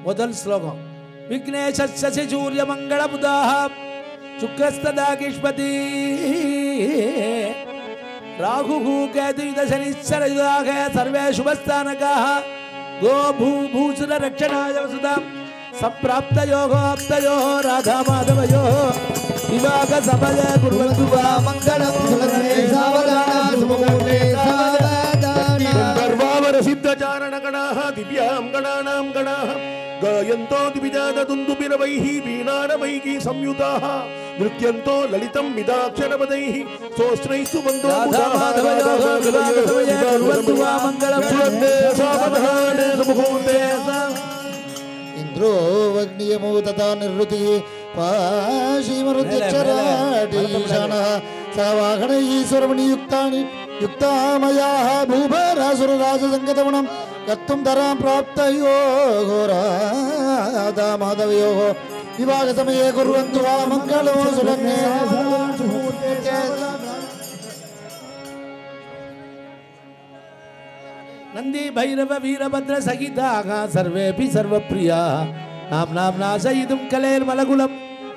முதல் ஸ்லோகம். விக்னேஷஸ்ய சூரிய மங்கள புதாஹ சுக்ரஸ்ததாகிஷ்பதி ராகுஹு கேதுயுத சனிச்சரயுதாக சர்வே சுபஸ்தானகாः கோ பூ பூசுர ரக்ஷணாய வசுதாம் சம்பிராப்தயோகோ ஆப்தயோः ராதா மாதவயோः விவாக சபய குர்வந்து வா மங்களம் சுலகே சாவதானா சுமுகே சாவதானா கர்வாவர சித்தச்சாரண கணாः திவ்யாம் கணானாம் கணாः गायन्तो दिविजादुन्दुबिरवैः वीणारवैः संयुताः नृत्यन्तो ललितं मिदाक्षरपदैः सोऽस्त्रैः सुमन्दो इन्द्रो वग्नियमो तथा निर्वृतिः पाशीमरुत्यक्षराटीशानः सवाहनैः स्वरमणियुक्तानि युक्तामयाः भूभरासुरराजसङ्गतवनं कत्तुं धरां प्राप्तयोः राधा माधवयोः विवाहसमये कुर्वन्तु वा मङ्गलो सुलग्ने नंदी भैरव वीरभद्र सहिताः सर्वेऽपि सर्वप्रियाः नाम्नां नाशयितुं कलेर्मलकुलं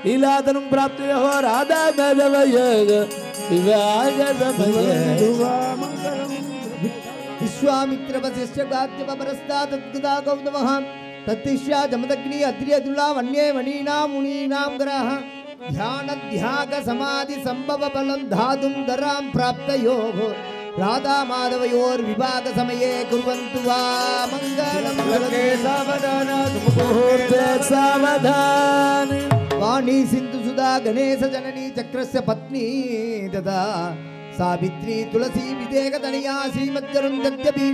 लीलातनुं प्राप्तयोः राधा माधवयोः विवाहसमये विश्वामित्र वसिष्ठ गात्यपरस्ता तद्गदा गौतमः तत्तिष्या जमदग्नि अद्रियदुला वन्ये वनीनां मुनीनां ग्रह ध्यान ध्याग समाधि संभव बलं धातुं धरां प्राप्तयोः राधा माधवयोर् विवाह समये कुर्वन्तु वा मङ्गलं सुलगे सावधाना मुहूर्ते सावधान वाणी सिन्धु सुधा गणेश जननी चक्रस्य पत्नी तथा सावित्री तुलसी विदेहतनया श्रीमद्गरुन्दत्यपि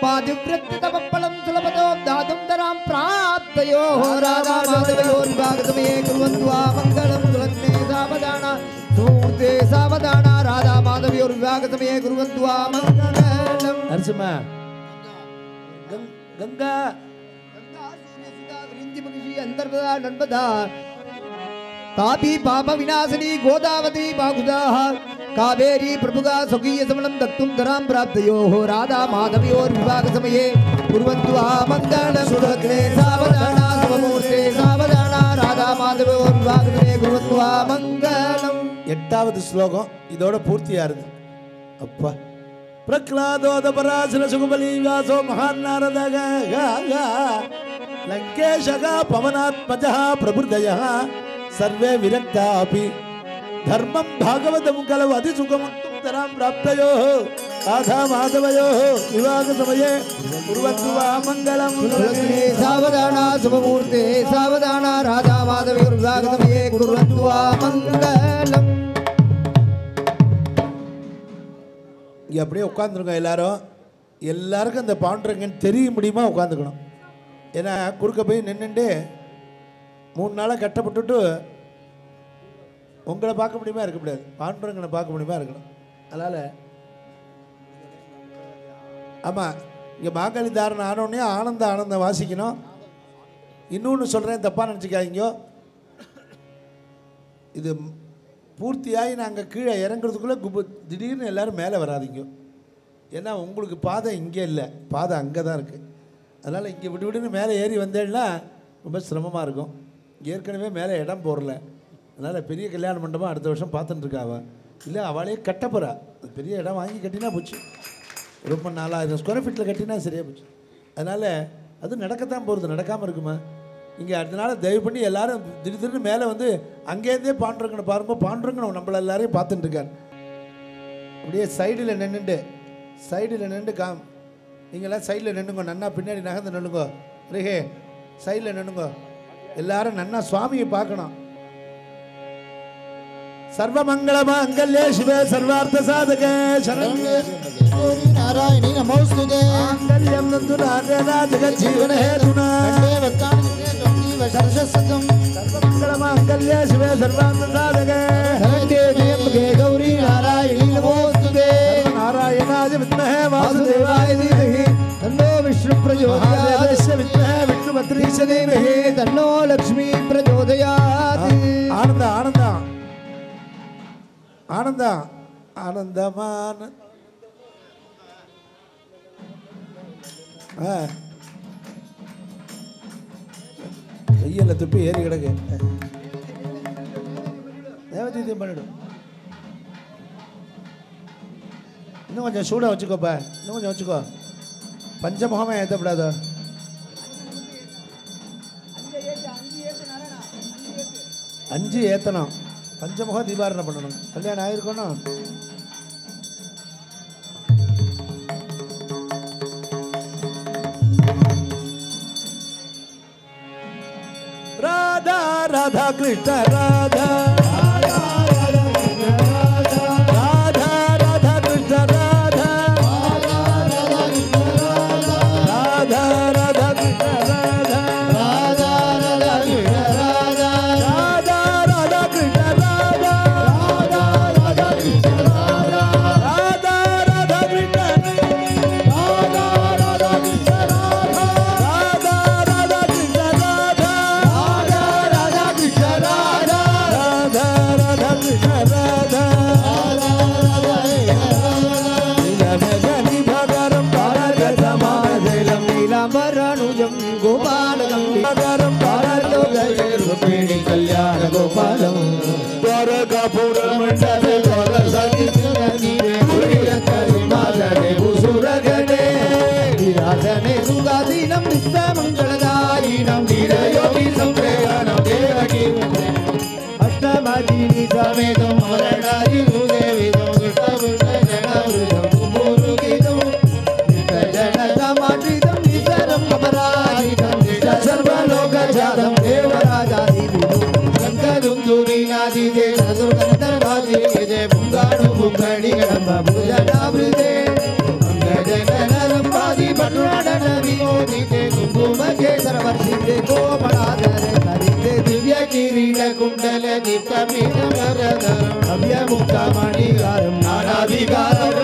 पादिव्रत्यतमपलं सुलभतो दातुं धरां प्राप्तयोः राधा माधवयोर् विवाहसमये कुर्वन्तु वा मङ्गलं सुलग्ने सावधाना सुमुहूर्ते सावधाना राधा माधवयोर् विवाहसमये कुर्वन्तु वा मङ्गलं नरसिम्हा गंगा सूर्यसुधा वृन्दिमहिषी अन्तर्गता नर्मदा तापी पाप विनाशिनी गोदावती बाहुदाः कावेरी प्रभुगा स्वकीय समलं दत्तुं धरां प्राप्तयोः राधा माधवयोर् विवाहसमये कुर्वन्तु वा मङ्गलं सुलग्ने सावधाना सुमुहूर्ते सावधाना राधा माधवयोर् विवाहसमये कुर्वन्तु वा मङ्गलम्. எட்டாவது ஸ்லோகம் இதோட பூர்த்தியாருது. அப்பா பிரக்லாதோத பராசர சுகுபலி வியாசோ மகான் நாரதக லங்கேஷக பவனாத்மஜः பிரபுர்தயः सर्वे विरक्तापि धर्मं भागवतं कलौ अधिसुखमुक्तं तरां प्राप्तयोः राधा माधवयोः विवाहसमये कुर्वन्तु वा मङ्गलं सुलग्ने सावधाना शुभमुहूर्ते सावधाना राधा माधवयोर् विवाहसमये कुर्वन्तु वा मङ्गलम्. இங்கே அப்படியே உட்காந்துருங்க எல்லாருக்கும் அந்த பாண்டுரங்கன்னு தெரிய முடியுமா உட்காந்துக்கணும். ஏன்னா குறுக்க போய் நின்றுட்டு 3 நாளாக கட்டப்பட்டுட்டு உங்களை பார்க்க முடியுமா இருக்க முடியாது, பாண்டுரங்கனை பார்க்க முடியுமா இருக்கணும். அதனால் ஆமாம் இங்கே மாங்காளி தாரணம் ஆனோடனே ஆனந்தம் வாசிக்கணும். இன்னொன்று சொல்கிறேன், தப்பாக நினச்சிக்காதீங்க. இது பூர்த்தியாகி நாங்கள் கீழே இறங்குறதுக்குள்ளே திடீர்னு எல்லோரும் மேலே வராதிங்க. ஏன்னா உங்களுக்கு பாதை இங்கே இல்லை, பாதை அங்கே தான் இருக்குது. அதனால் இங்கே விடுன்னு மேலே ஏறி வந்தேன்னா ரொம்ப சிரமமாக இருக்கும். ஏற்கனவே மேலே இடம் போடல, அதனால் பெரிய கல்யாண மண்டபம் அடுத்த வருஷம் பார்த்துட்டுருக்காவ. இல்லை அவளே கட்டப்போறா, பெரிய இடம் வாங்கி கட்டினா போச்சு. ரொம்ப 4000 ஸ்கொயர் ஃபீட்டில் கட்டினா சரியாக போச்சு. அதனால் அது நடக்கத்தான் போகிறது, நடக்காமல் இருக்குமா? இங்கே அதனால் தயவு பண்ணி எல்லோரும் திடீர்னு மேலே வந்து அங்கேருந்தே பாண்டுரங்கனை பாருங்கள். பாண்டுரங்கன் நம்மள எல்லாரையும் பார்த்துட்டுருக்கார். அப்படியே சைடில் நின்றுண்டு நீங்களாம் சைடில் நின்றுங்க, நன்னா பின்னாடி நகர்ந்து நின்றுங்க. ரேஹே சைடில் நின்றுங்க, எல்லாரும் நன்னா சுவாமியை பார்க்கணும். சர்வமங்கள மாங்கல்யே சிவே சர்வார்த்த சாதகே சரண்யே नारायणी नमोस्तुते मांगल्यं नंदु नारायणा जगत् जीवन हेतुना सर्वमंगल मांगल्ये शिवे सर्वार्थ साधके शरण्ये गौरी नारायणी नमोस्तुते नारायणाय विद्महे वासुदेवाय धीमहि तन्नो विष्णु प्रचोदयात् विद्महे विष्णुपत्नीश धीमहि तन्नो लक्ष्मी प्रचोदयात्. आनंद आनंदमान கையில் துப்பி ஏறி கிடக்கு. தேவதீதியம் பண்ணிடும். இன்னும் கொஞ்சம் சூடாக வச்சுக்கோப்பா, இன்னும் கொஞ்சம் வச்சுக்கோ. பஞ்சமுகமே ஏற்றப்படாதோ. அஞ்சு ஏற்றணும். பஞ்சமுக தீபாரணை பண்ணணும். கல்யாணம் ஆயிருக்கணும். ராதா ராதா கிருஷ்ண ராதா कल्याण गोपालम द्वारकापुर मंडल विराजने सुगाधीनं नित्यमंगलदायिनं वीरयोगी संप्रेरणं देवकी अष्टमादीनि समेतं मरणादि भूदेविदं कृष्णवृषजनवृतं कुमुरुगिदं नित्यजनतमात्रितं निसरं कपराजितं सर्वलोकजातं देवराजादिविदं शङ्करुन्दुरीनादिदे सदुर्गन्धर्वादि जय पुङ्गाणु पुङ्गणिगणं भुजनावृते अंगजनरम्बादि पटुराडन विनोदिते कुङ्कुमके सर्वर्षिते कोमलाधरे हरिते दिव्य किरीट कुण्डल दीप्तमीनवरधरं अव्यमुक्तमणिगारं नानाविकारम्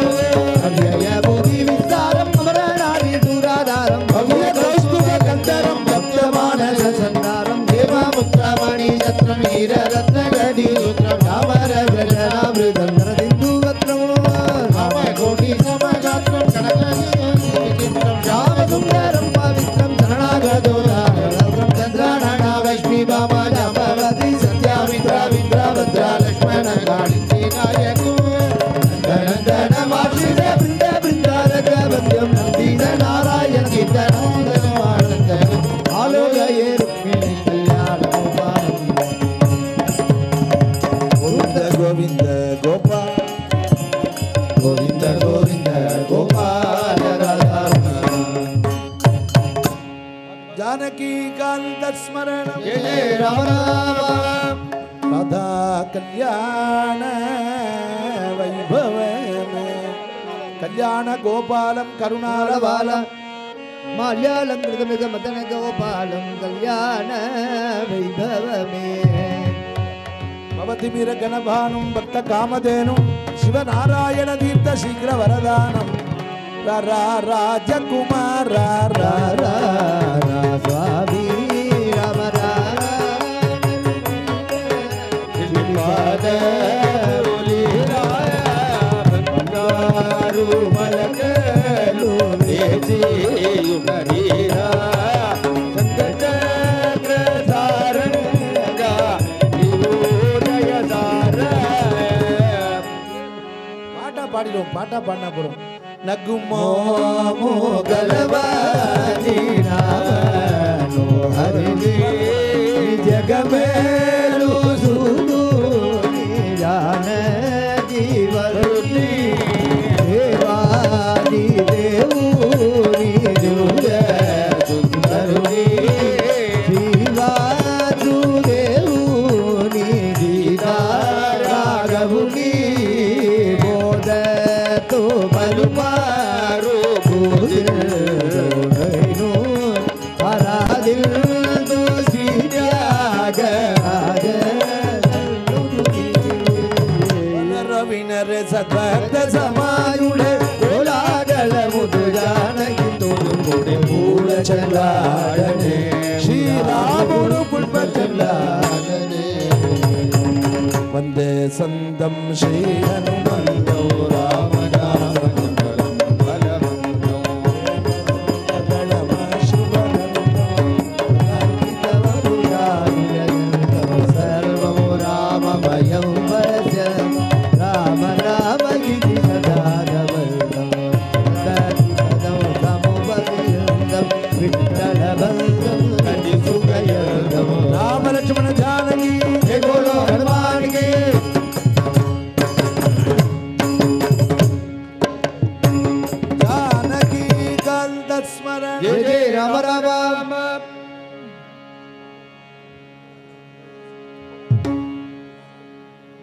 अव्ययबुद्धि विस्तारं अमरनादि दुराधारं भव्यकौस्तुभकन्दरं भक्तमानस सन्दारं देवमुक्तमणि छत्रं हीररत्नगणि रुद्रं रामरजनामृतं नरदिन्दुवक्त्रं रामकोटि समगात्रं कनकचित्रं श्यामसुन्दरं पवित्रं शरणागतोदारं चन्द्रानना वैष्णवी बाबा जाम्बवती सत्यामित्रा विद्राभद्रा लक्ष्मण काळिन्दी नायकु नन्दनन्दन मार्षित बृन्द बृन्दारकवन्द्यं नन्दीन नारायण कीर्तनन्दनमानन्दनं आलोकये रुक्मिणी कल्याण गोविंद गोपाल गोविंद गोविंद गोपाल राधा जानकी कांत स्मरणं जय जय राम राम राधा कल्याण वैभव कल्याण गोपालं करुणालबालं माल्यालंकृतमिग मदन गोपालं कल्याण वैभवमे भवति मीरगणभानुं भक्त कामधेनुं शिवनारायण तीर्थ शीघ्र वरदानं रा राजकुमार रा रा स्वामी राम राम मलकलु देशियुमरीरा संकटग्रधारंगा विरोधयदार पाटा पाडिलो पाटा पाडना पोरोम नगुमो मोगलवानी नामनो हरिणी जगमेलु सुदू जानकी वरुणी देवानी देवूनी जुग सुंदरुणी शिवाजु देवूनी गीता रागवुनी बोध तो बलुमारो बुधिनो हरादिल तो श्रीयाग रविनर सत्भक्त समायुडे कोलागल मुदु जानकी तोडुंगुडे मूल चंडाडने श्री रामुडु पुष्प चंडाडने वंदे संदम श्री हनुमंतो रामनामं बलवन्तो बलम शुभनंतो अंकितवरुया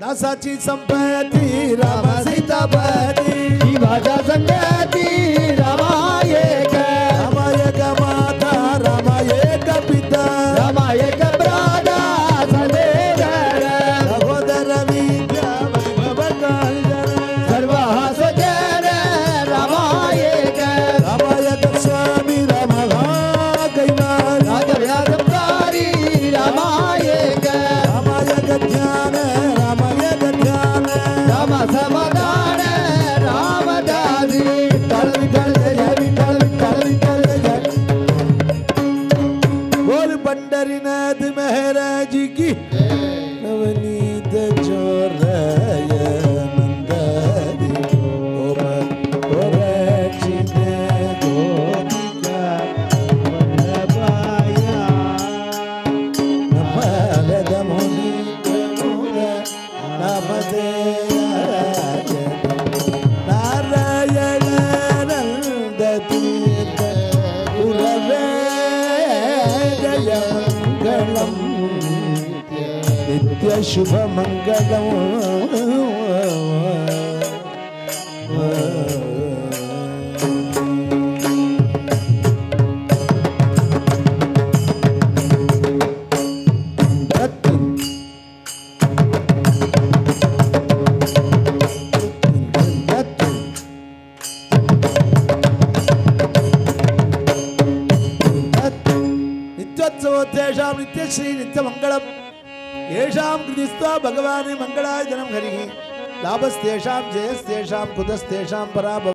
दासाची संपत्ती राम सीतापती शिवाचा संगती रामायक रामायक माता रामायक पिता रामायक प्रादा सदेवर सहोदर विद्या वैभव कांजन सर्व स्वजन रामायक रामायक स्वामी राम कैवार राजव्यासकारी रामायक रामायक ज्ञान रामायक ध्यान राम समाधान रामदासी विठ्ठल विठ्ठल जय विठ्ठल विठ्ठल विठ्ठल जय बोल पंढरीनाथ महाराज की नवनीत चोरय नंदारी ओम ओरक्षिते गोपिका वल्लभाया नमलद मुनि प्रमुद नामधेयाय नारायण नंद तीर्थ गुरवे जय मंगलम नित्य शुभ मंगलम नित्योत्सवोत्तेषां नित्यश्री नित्यमङ्गलम् येषां कृतिस्त्वा भगवान् मङ्गलाय धनं हरिः लाभस्तेषां जयस्तेषां कुतस्तेषां पराभवः